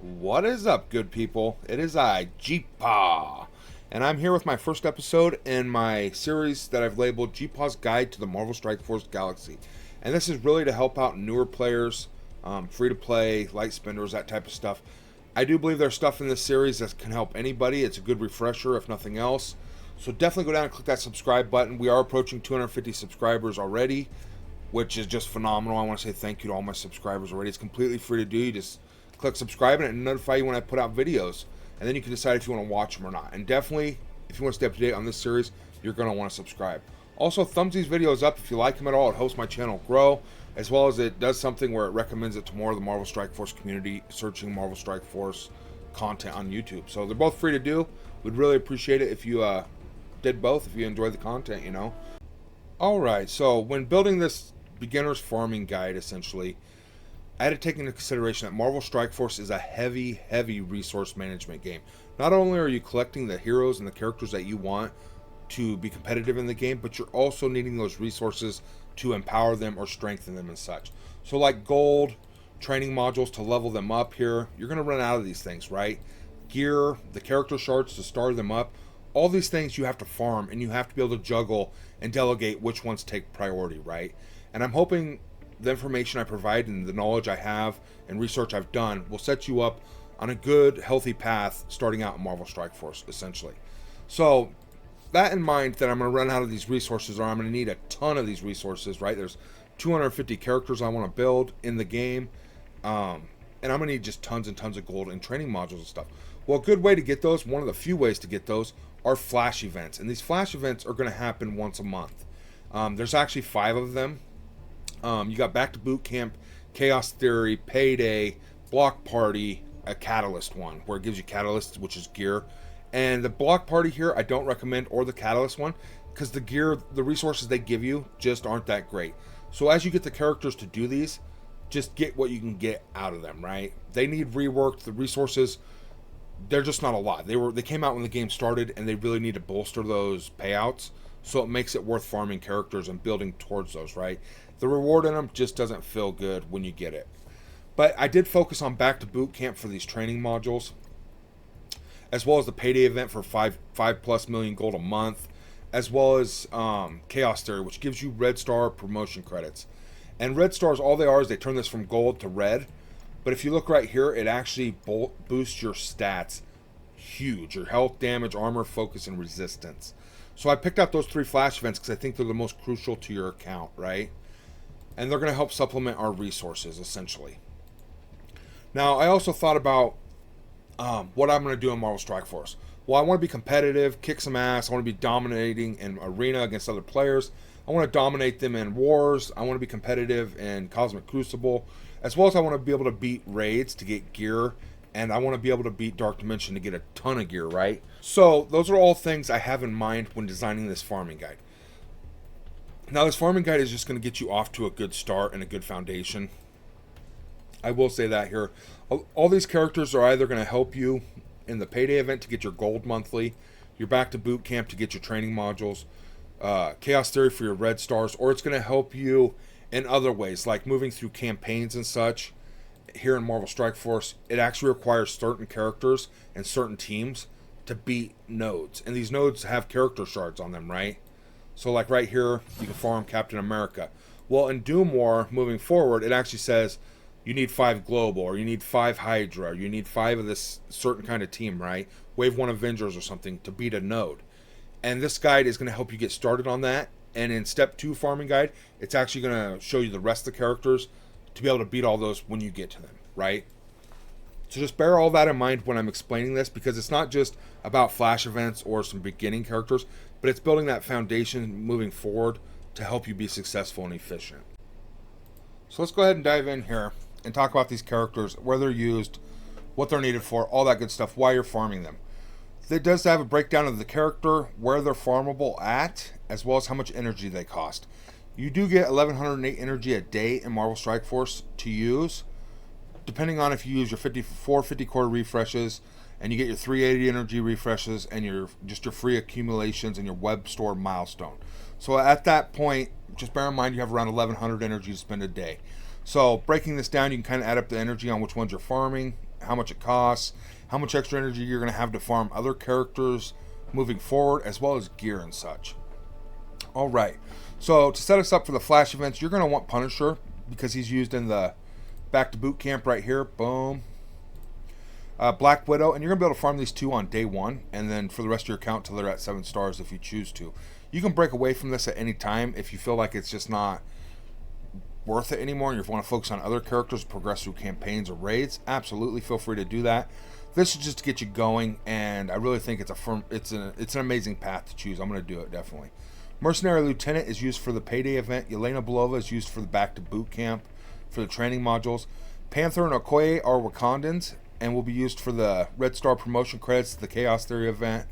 What is up, good people? It is I, Jeepaw, and I'm here with my first episode in my series that I've labeled Jeepaw's Guide to the Marvel Strike Force Galaxy. And this is really to help out newer players, free to play, light spenders, that type of stuff. I do believe there's stuff in this series that can help anybody. It's a good refresher, if nothing else. So definitely go down and click that subscribe button. We are approaching 250 subscribers already, which is just phenomenal. I want to say thank you to all my subscribers already. It's completely free to do. You just click subscribe and it'll notify you when I put out videos. And then you can decide if you want to watch them or not. And definitely, if you want to stay up to date on this series, you're going to want to subscribe. Also, thumbs these videos up if you like them at all. It helps my channel grow, as well as it does something where it recommends it to more of the Marvel Strike Force community searching Marvel Strike Force content on YouTube. So they're both free to do. We'd really appreciate it if you did both, if you enjoyed the content, you know. Alright, so when building this beginner's farming guide, essentially, I had to take into consideration that Marvel Strike Force is a heavy resource management game. Not only are you collecting the heroes and the characters that you want to be competitive in the game, but you're also needing those resources to empower them or strengthen them and such. So like gold, training modules to level them up here, you're going to run out of these things, right? Gear, the character shards to star them up, all these things you have to farm, and you have to be able to juggle and delegate which ones take priority, right? And I'm hoping the information I provide and the knowledge I have and research I've done will set you up on a good, healthy path starting out in Marvel Strike Force, essentially. So, that in mind, that I'm going to run out of these resources, or I'm going to need a ton of these resources, right? There's 250 characters I want to build in the game, and I'm going to need just tons and tons of gold and training modules and stuff. Well, a good way to get those, one of the few ways to get those, are flash events. And these flash events are going to happen once a month. There's actually 5 of them. You got Back to Boot Camp, Chaos Theory, Payday, Block Party, a Catalyst one, where it gives you Catalyst, which is gear. And the Block Party here, I don't recommend, or the Catalyst one, because the gear, the resources they give you, just aren't that great. So as you get the characters to do these, just get what you can get out of them, right? They need reworked. The resources, they're just not a lot. They came out when the game started, and they really need to bolster those payouts, so it makes it worth farming characters and building towards those, right? The reward in them just doesn't feel good when you get it. But I did focus on Back to Boot Camp for these training modules, as well as the Payday event for 5+ million gold a month, as well as Chaos Theory, which gives you Red Star promotion credits. And Red Stars, all they are is they turn this from gold to red. But if you look right here, it actually boosts your stats huge. Your health, damage, armor, focus, and resistance. So I picked out those 3 flash events because I think they're the most crucial to your account, right? And they're going to help supplement our resources, essentially. Now, I also thought about what I'm going to do in Marvel Strike Force. Well, I want to be competitive, kick some ass. I want to be dominating in arena against other players. I want to dominate them in wars. I want to be competitive in Cosmic Crucible. As well as I want to be able to beat raids to get gear. And I want to be able to beat Dark Dimension to get a ton of gear, right? So, those are all things I have in mind when designing this farming guide. Now, this farming guide is just going to get you off to a good start and a good foundation. I will say that here. All these characters are either going to help you in the Payday event to get your gold monthly, your Back to Boot Camp to get your training modules, Chaos Theory for your red stars, or it's going to help you in other ways, like moving through campaigns and such. Here in Marvel Strike Force, it actually requires certain characters and certain teams to beat nodes. And these nodes have character shards on them, right? So like right here, you can farm Captain America. Well, in Doom War, moving forward, it actually says you need 5 Global, or you need 5 Hydra, or you need 5 of this certain kind of team, right? Wave 1 Avengers or something to beat a node. And this guide is going to help you get started on that. And in Step 2 Farming Guide, it's actually going to show you the rest of the characters to be able to beat all those when you get to them, right? So just bear all that in mind when I'm explaining this, because it's not just about flash events or some beginning characters, but it's building that foundation moving forward to help you be successful and efficient. So let's go ahead and dive in here and talk about these characters, where they're used, what they're needed for, all that good stuff, why you're farming them. It does have a breakdown of the character, where they're farmable at, as well as how much energy they cost. You do get 1108 energy a day in Marvel Strike Force to use, depending on if you use your 450 core refreshes, and you get your 380 energy refreshes, and your free accumulations and your web store milestone. So at that point, just bear in mind you have around 1100 energy to spend a day. So breaking this down, you can kind of add up the energy on which ones you're farming, how much it costs, how much extra energy you're going to have to farm other characters moving forward, as well as gear and such. Alright, so to set us up for the flash events, you're going to want Punisher, because he's used in the back to boot camp right here. Boom. Black Widow, and you're going to be able to farm these two on day 1, and then for the rest of your account till they're at 7 stars if you choose to. You can break away from this at any time if you feel like it's just not worth it anymore and you want to focus on other characters, progress through campaigns or raids. Absolutely, feel free to do that. This is just to get you going, and I really think it's an amazing path to choose. I'm going to do it, definitely. Mercenary Lieutenant is used for the payday event. Yelena Belova is used for the back to boot camp for the training modules. Panther and Okoye are Wakandans and will be used for the Red Star promotion credits, the Chaos Theory event.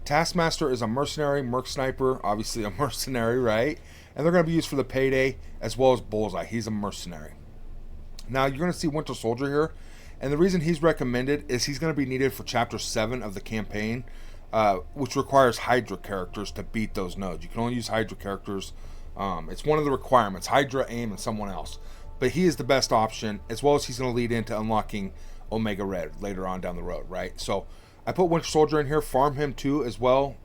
Taskmaster is a mercenary, merc sniper, obviously a mercenary, right? And they're going to be used for the payday, as well as Bullseye. He's a mercenary. Now, you're going to see Winter Soldier here, and the reason he's recommended is he's going to be needed for Chapter 7 of the campaign, which requires Hydra characters to beat those nodes. You can only use Hydra characters. It's one of the requirements, Hydra, AIM, and someone else. But he is the best option, as well as he's going to lead into unlocking Omega Red later on down the road, right? So I put Winter Soldier in here, farm him too as well.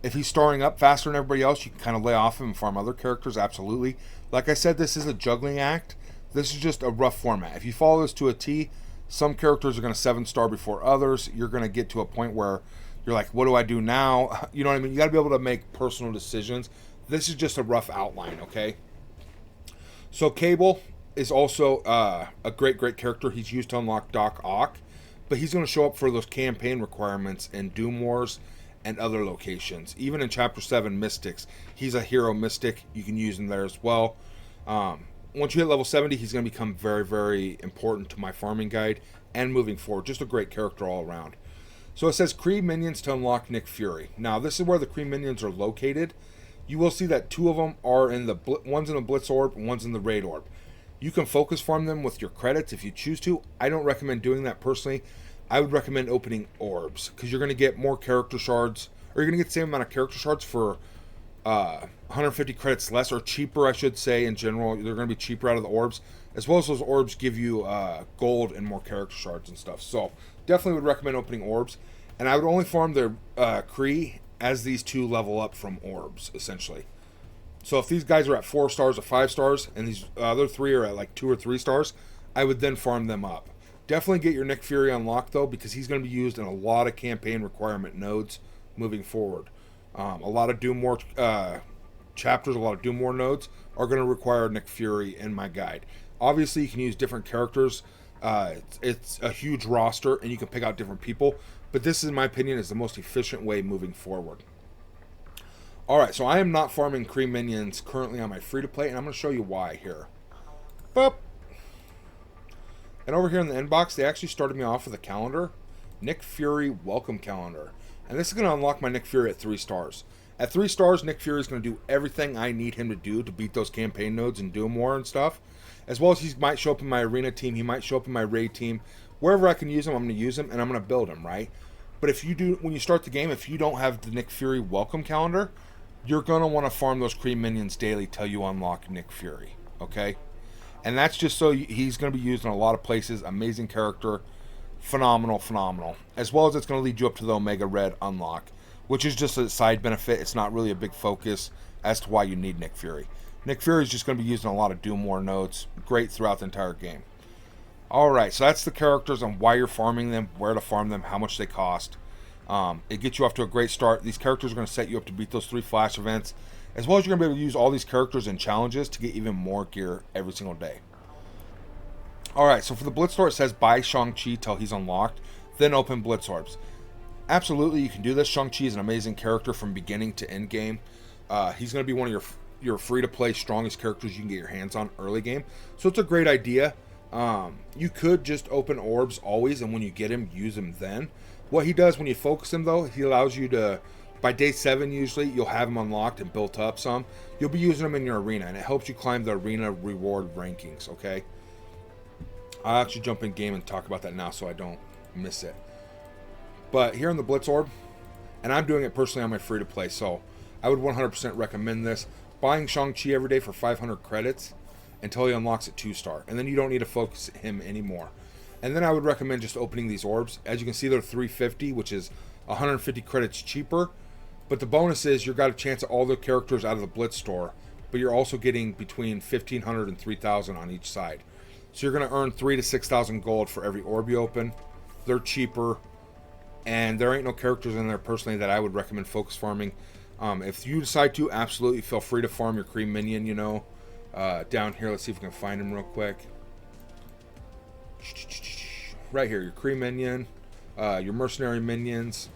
If he's starring up faster than everybody else, you can kind of lay off him and farm other characters, absolutely. Like I said, this is a juggling act. This is just a rough format. If you follow this to a T, some characters are going to 7-star before others. You're going to get to a point where you're like, what do I do now? You know what I mean? You got to be able to make personal decisions. This is just a rough outline, okay? So Cable is also a great character. He's used to unlock Doc Ock, but he's going to show up for those campaign requirements in Doom Wars and other locations. Even in Chapter 7 Mystics, he's a hero mystic. You can use him there as well. Once you hit level 70, he's going to become very, very important to my farming guide and moving forward. Just a great character all around. So it says Kree minions to unlock Nick Fury. Now, this is where the Kree minions are located. You will see that 2 of them are in the one's in the Blitz Orb and one's in the Raid Orb. You can focus farm them with your credits if you choose to. I don't recommend doing that personally. I would recommend opening orbs, because you're going to get more character shards, or you're going to get the same amount of character shards for 150 credits less, or cheaper, I should say, in general. They're going to be cheaper out of the orbs, as well as those orbs give you gold and more character shards and stuff. So definitely would recommend opening orbs, and I would only farm their Kree as these 2 level up from orbs, essentially. So if these guys are at 4 stars or 5 stars, and these other 3 are at like 2 or 3 stars, I would then farm them up. Definitely get your Nick Fury unlocked, though, because he's going to be used in a lot of campaign requirement nodes moving forward. A lot of Doom War chapters, a lot of Doom War nodes are going to require Nick Fury in my guide. Obviously, you can use different characters. It's a huge roster, and you can pick out different people. But this, in my opinion, is the most efficient way moving forward. Alright, so I am not farming Kree minions currently on my free-to-play, and I'm going to show you why here. Boop! And over here in the inbox, they actually started me off with a calendar. Nick Fury Welcome Calendar. And this is going to unlock my Nick Fury at 3 stars. At 3 stars, Nick Fury is going to do everything I need him to do to beat those campaign nodes in Doom War and stuff. As well as he might show up in my arena team, he might show up in my raid team. Wherever I can use him, I'm going to use him, and I'm going to build him, right? But if you do, when you start the game, if you don't have the Nick Fury Welcome Calendar, you're going to want to farm those Kree minions daily till you unlock Nick Fury, okay? And that's just so he's going to be used in a lot of places. Amazing character. Phenomenal. As well as it's going to lead you up to the Omega Red unlock, which is just a side benefit. It's not really a big focus as to why you need Nick Fury. Nick Fury is just going to be used in a lot of Doom War nodes. Great throughout the entire game. Alright, so that's the characters and why you're farming them, where to farm them, how much they cost. It gets you off to a great start. These characters are going to set you up to beat those 3 flash events, as well as you're going to be able to use all these characters in challenges to get even more gear every single day. Alright, so for the Blitz Store, it says buy Shang-Chi till he's unlocked, then open Blitz Orbs. Absolutely, you can do this. Shang-Chi is an amazing character from beginning to end game. He's going to be one of your free-to-play strongest characters you can get your hands on early game. So it's a great idea. You could just open orbs always, and when you get him, use him then. What he does when you focus him, though, he allows you to, by day 7 usually, you'll have him unlocked and built up some. You'll be using him in your arena, and it helps you climb the arena reward rankings, okay? I'll actually jump in game and talk about that now so I don't miss it. But here in the Blitz Orb, and I'm doing it personally on my free-to-play, so I would 100% recommend this. Buying Shang-Chi every day for 500 credits until he unlocks at 2-star, and then you don't need to focus him anymore. And then I would recommend just opening these orbs. As you can see, they're 350, which is 150 credits cheaper. But the bonus is you've got a chance at all the characters out of the Blitz Store, but you're also getting between 1,500 and 3,000 on each side. So you're going to earn 3,000 to 6,000 gold for every orb you open. They're cheaper, and there ain't no characters in there personally that I would recommend focus farming. If you decide to, absolutely feel free to farm your cream minion, you know. Down here, let's see if we can find him real quick. Right here, your cream minion, your mercenary minions,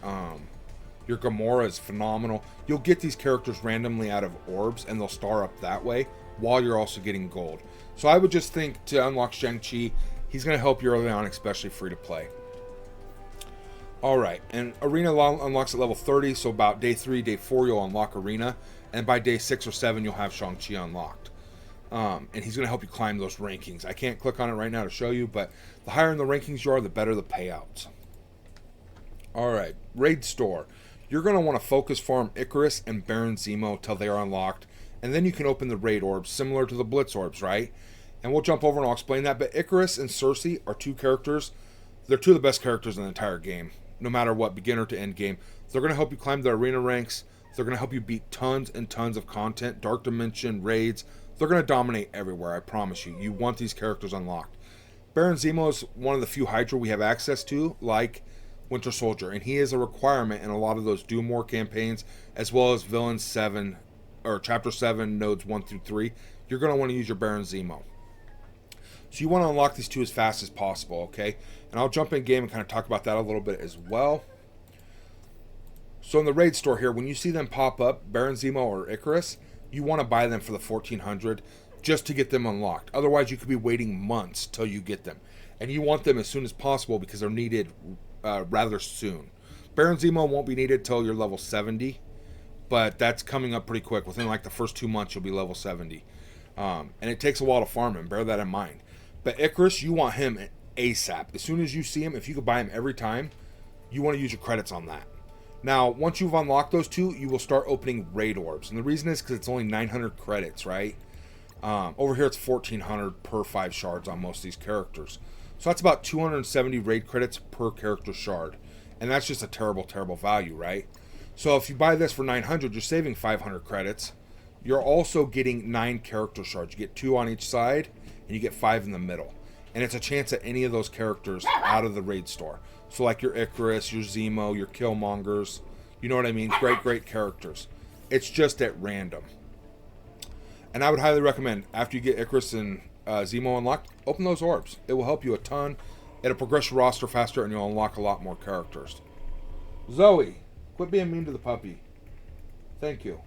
your Gamora is phenomenal. You'll get these characters randomly out of orbs, and they'll star up that way, while you're also getting gold. So I would just think to unlock Shang-Chi, he's going to help you early on, especially free to play. Alright, and Arena unlocks at level 30, so about day 3, day 4, you'll unlock Arena, and by day 6 or 7, you'll have Shang-Chi unlocked. And he's going to help you climb those rankings. I can't click on it right now to show you, but the higher in the rankings you are, the better the payouts. Alright, Raid Store. You're going to want to focus farm Icarus and Baron Zemo till they are unlocked, and then you can open the raid orbs, similar to the Blitz orbs, right? And we'll jump over and I'll explain that, but Icarus and Cersei are two characters. They're two of the best characters in the entire game, no matter what, beginner to end game. They're going to help you climb the arena ranks. They're going to help you beat tons and tons of content, Dark Dimension, raids. They're going to dominate everywhere, I promise you. You want these characters unlocked. Baron Zemo is one of the few Hydra we have access to, like Winter Soldier, and he is a requirement in a lot of those Doom War campaigns, as well as Villain 7, or Chapter 7, Nodes 1 through 3. You're going to want to use your Baron Zemo. So you want to unlock these two as fast as possible, okay? And I'll jump in game and kind of talk about that a little bit as well. So in the raid store here, when you see them pop up, Baron Zemo or Icarus, you want to buy them for the 1,400 just to get them unlocked. Otherwise, you could be waiting months till you get them. And you want them as soon as possible because they're needed rather soon. Baron Zemo won't be needed till you're level 70, but that's coming up pretty quick. Within like the first 2 months, you'll be level 70. And it takes a while to farm him, bear that in mind. But Icarus, you want him ASAP. As soon as you see him, if you could buy him every time, you want to use your credits on that. Now, once you've unlocked those two, you will start opening raid orbs. And the reason is because it's only 900 credits, right? Over here, it's 1,400 per 5 shards on most of these characters. So that's about 270 raid credits per character shard. And that's just a terrible, terrible value, right? So if you buy this for 900, you're saving 500 credits. You're also getting 9 character shards. You get 2 on each side, and you get 5 in the middle. And it's a chance at any of those characters out of the raid store. So like your Icarus, your Zemo, your Killmongers. You know what I mean? Great, great characters. It's just at random. And I would highly recommend, after you get Icarus and Zemo unlocked, open those orbs. It will help you a ton. It'll progress your roster faster, and you'll unlock a lot more characters. Zoe, quit being mean to the puppy. Thank you.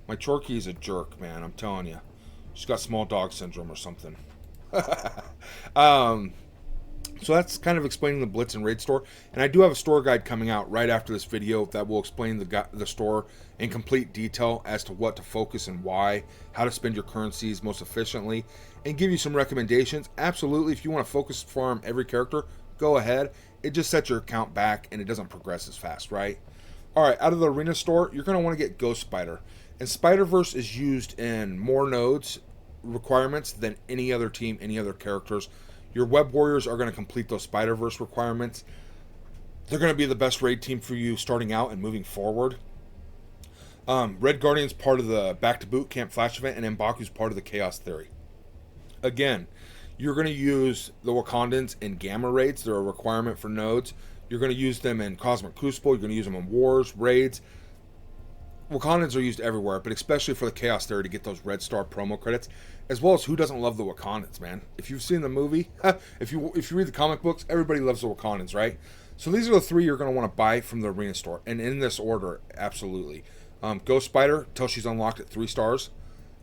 My Chorky is a jerk, man. I'm telling you. She's got small dog syndrome or something. So that's kind of explaining the Blitz and Raid store. And I do have a store guide coming out right after this video that will explain the store in complete detail as to what to focus and why, how to spend your currencies most efficiently, and give you some recommendations. Absolutely, if you want to focus farm every character, go ahead. It just sets your account back and it doesn't progress as fast, right? Alright, out of the arena store, you're going to want to get Ghost Spider. And Spider-Verse is used in more nodes requirements than any other team, any other characters. Your Web Warriors are going to complete those Spider-Verse requirements. They're going to be the best raid team for you starting out and moving forward. Red Guardian's part of the Back to Boot Camp Flash event, and M'Baku's part of the Chaos Theory. Again, you're going to use the Wakandans in Gamma raids. They're a requirement for nodes. You're going to use them in Cosmic Crucible. You're going to use them in Wars, raids. Wakandans are used everywhere, but especially for the Chaos Theory to get those Red Star promo credits, as well as who doesn't love the Wakandans, man? If you've seen the movie, if you read the comic books, everybody loves the Wakandans, right? So these are the 3 you're going to want to buy from the arena store, and in this order, absolutely. Ghost Spider, till she's unlocked at 3 stars,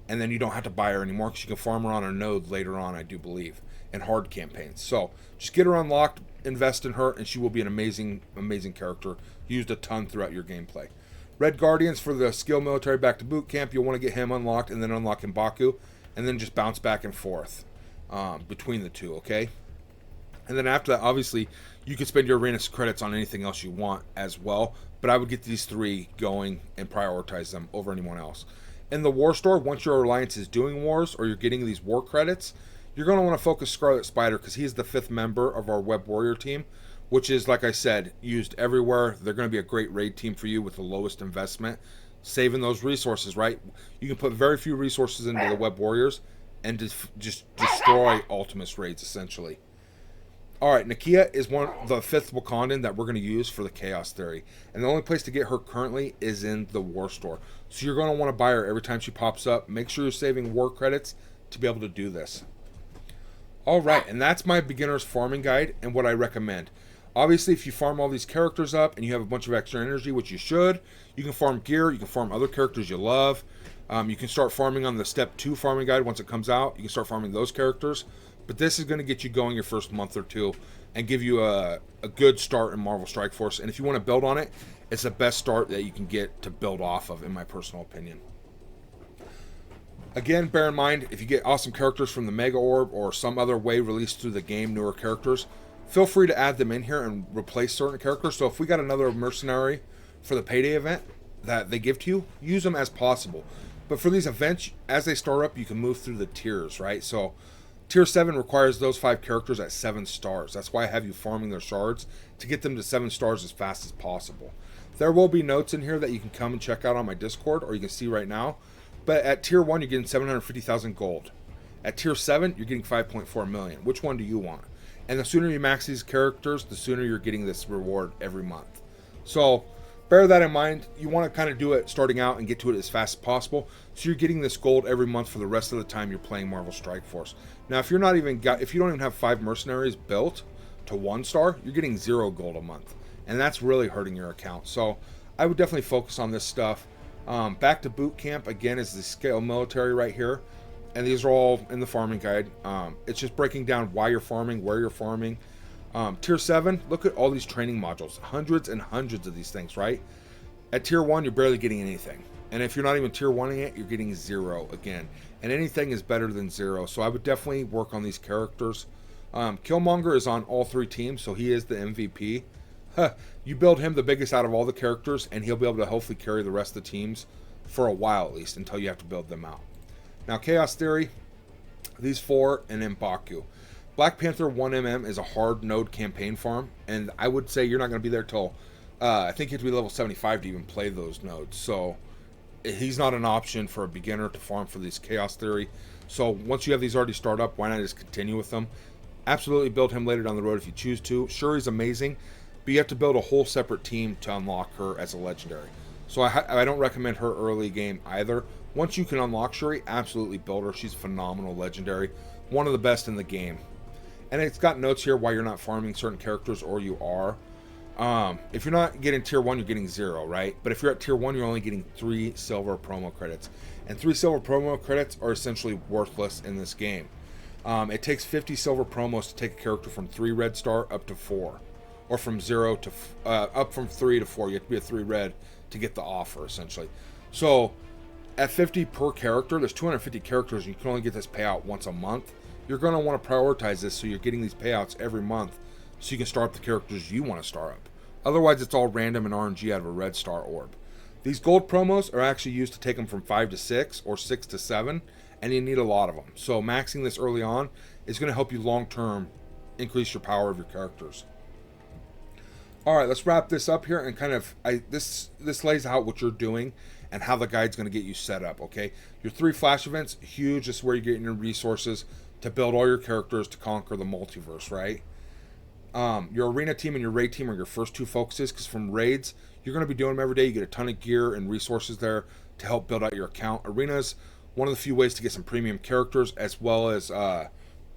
and then you don't have to buy her anymore because you can farm her on a node later on, I do believe, in hard campaigns. So just get her unlocked, invest in her, and she will be an amazing, amazing character, used a ton throughout your gameplay. Red Guardians for the skill military back to boot camp. You'll want to get him unlocked and then unlock M'Baku, and then just bounce back and forth between the two, okay? And then after that, obviously, you can spend your arena credits on anything else you want as well, but I would get these 3 going and prioritize them over anyone else. In the war store, once your alliance is doing wars or you're getting these war credits, you're going to want to focus Scarlet Spider because he's the 5th member of our Web Warrior team, which is, like I said, used everywhere. They're going to be a great raid team for you with the lowest investment, saving those resources, right? You can put very few resources into the Web Warriors and just destroy Ultimus raids, essentially. All right, Nakia is the 5th Wakandan that we're going to use for the Chaos Theory. And the only place to get her currently is in the War Store. So you're going to want to buy her every time she pops up. Make sure you're saving war credits to be able to do this. All right, and that's my beginner's farming guide and what I recommend. Obviously, if you farm all these characters up and you have a bunch of extra energy, which you should, you can farm gear, you can farm other characters you love. You can start farming on the Step 2 farming guide once it comes out. You can start farming those characters. But this is going to get you going your first month or two and give you a good start in Marvel Strike Force. And if you want to build on it, it's the best start that you can get to build off of, in my personal opinion. Again, bear in mind, if you get awesome characters from the Mega Orb or some other way released through the game, newer characters, feel free to add them in here and replace certain characters. So if we got another mercenary for the payday event that they give to you, use them as possible. But for these events, as they start up, you can move through the tiers, right? So Tier 7 requires those 5 characters at 7 stars. That's why I have you farming their shards to get them to 7 stars as fast as possible. There will be notes in here that you can come and check out on my Discord, or you can see right now. But at Tier 1, you're getting 750,000 gold. At Tier 7, you're getting 5.4 million. Which one do you want? And the sooner you max these characters, the sooner you're getting this reward every month. So bear that in mind. You want to kind of do it starting out and get to it as fast as possible, so you're getting this gold every month for the rest of the time you're playing Marvel Strike Force. Now, if you don't even have 5 mercenaries built to 1 star, you're getting 0 gold a month, and that's really hurting your account. So I would definitely focus on this stuff. Back to boot camp again is the scale military right here, and these are all in the farming guide. It's just breaking down why you're farming, where you're farming. Tier 7, look at all these training modules, hundreds and hundreds of these things, right? At Tier 1, you're barely getting anything. And if you're not even Tier 1ing it, you're getting 0 again. And anything is better than 0, so I would definitely work on these characters. Killmonger is on all 3 teams, so he is the MVP. You build him the biggest out of all the characters, and he'll be able to hopefully carry the rest of the teams for a while at least, until you have to build them out. Now, Chaos Theory, these 4, and then Baku. Black Panther 1mm is a hard node campaign farm, and I would say you're not going to be there till, I think you have to be level 75 to even play those nodes. So he's not an option for a beginner to farm for these Chaos Theory. So once you have these already start up, why not just continue with them? Absolutely build him later down the road if you choose to. Sure, he's amazing, but you have to build a whole separate team to unlock her as a legendary. So I don't recommend her early game either. Once you can unlock Shuri, absolutely build her. She's phenomenal legendary, one of the best in the game. And it's got notes here why you're not farming certain characters, or you are. If you're not getting Tier 1, you're getting 0, right? But if you're at Tier 1, you're only getting 3 silver promo credits. And 3 silver promo credits are essentially worthless in this game. It takes 50 silver promos to take a character from 3 red star up to 4. Or from 0 to, up from 3 to 4. You have to be a 3 red to get the offer, essentially. So, at 50 per character, there's 250 characters, and you can only get this payout once a month. You're going to want to prioritize this so you're getting these payouts every month so you can start up the characters you want to start up. Otherwise, it's all random and RNG out of a red star orb. These gold promos are actually used to take them from 5 to 6 or 6 to 7, and you need a lot of them. So maxing this early on is going to help you long term increase your power of your characters. Alright, let's wrap this up here and kind of, this lays out what you're doing and how the guide's going to get you set up, okay? Your 3 flash events, huge. This is where you're getting your resources to build all your characters to conquer the multiverse, right? Your arena team and your raid team are your first 2 focuses, because from raids, you're going to be doing them every day. You get a ton of gear and resources there to help build out your account. Arena's one of the few ways to get some premium characters, as well as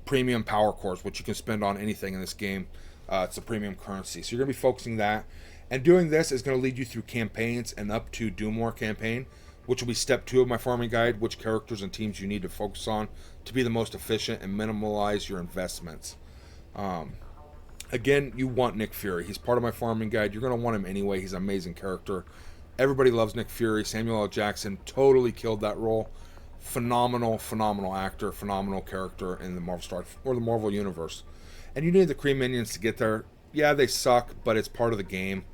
premium power cores, which you can spend on anything in this game. It's a premium currency. So you're going to be focusing that. And doing this is going to lead you through campaigns and up to Do More campaign, which will be step 2 of my farming guide, which characters and teams you need to focus on to be the most efficient and minimize your investments. Again, you want Nick Fury. He's part of my farming guide. You're going to want him anyway. He's an amazing character. Everybody loves Nick Fury. Samuel L. Jackson totally killed that role. Phenomenal, phenomenal actor, phenomenal character in the Marvel Universe. And you need the Kree minions to get there. Yeah, they suck, but it's part of the game.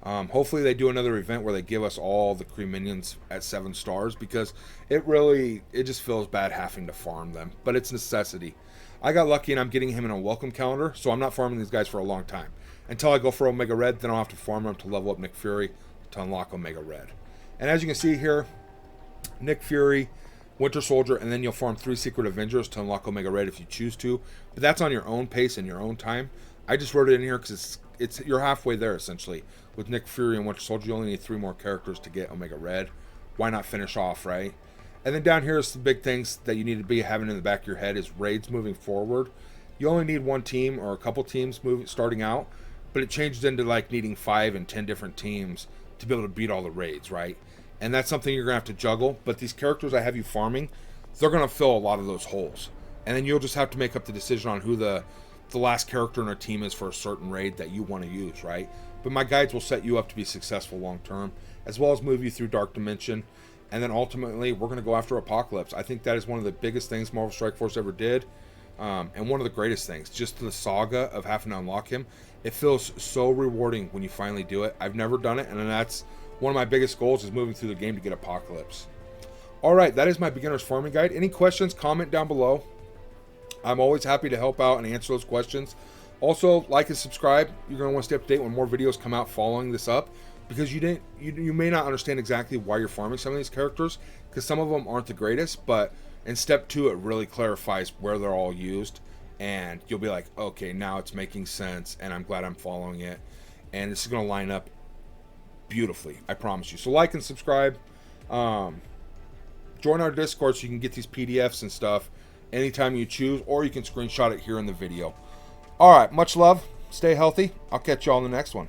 Hopefully they do another event where they give us all the Kree minions at 7 stars, because it just feels bad having to farm them, but it's necessity. I got lucky and I'm getting him in a welcome calendar, so I'm not farming these guys for a long time. Until I go for Omega Red, then I'll have to farm them to level up Nick Fury to unlock Omega Red. And as you can see here, Nick Fury, Winter Soldier, and then you'll farm 3 Secret Avengers to unlock Omega Red if you choose to. But that's on your own pace and your own time. I just wrote it in here because it's you're halfway there essentially. With Nick Fury and Winter Soldier, you only need 3 more characters to get Omega Red. Why not finish off, right? And then down here is the big things that you need to be having in the back of your head is raids moving forward. You only need 1 team or a couple teams starting out, but it changes into like needing 5 and 10 different teams to be able to beat all the raids, right? And that's something you're going to have to juggle. But these characters I have you farming, they're going to fill a lot of those holes. And then you'll just have to make up the decision on who the last character in our team is for a certain raid that you want to use, right? But my guides will set you up to be successful long term, as well as move you through Dark Dimension. And then ultimately, we're going to go after Apocalypse. I think that is one of the biggest things Marvel Strike Force ever did. And one of the greatest things. Just the saga of having to unlock him. It feels so rewarding when you finally do it. I've never done it, and that's one of my biggest goals is moving through the game to get Apocalypse. Alright, that is my beginner's farming guide. Any questions, comment down below. I'm always happy to help out and answer those questions. Also, like and subscribe. You're going to want to stay up to date when more videos come out following this up. Because you may not understand exactly why you're farming some of these characters. Because some of them aren't the greatest. But in step 2, it really clarifies where they're all used. And you'll be like, okay, now it's making sense. And I'm glad I'm following it. And this is going to line up beautifully, I promise you. So like and subscribe. Join our Discord so you can get these PDFs and stuff anytime you choose, or you can screenshot it here in the video. Alright, much love, stay healthy, I'll catch you all in the next one.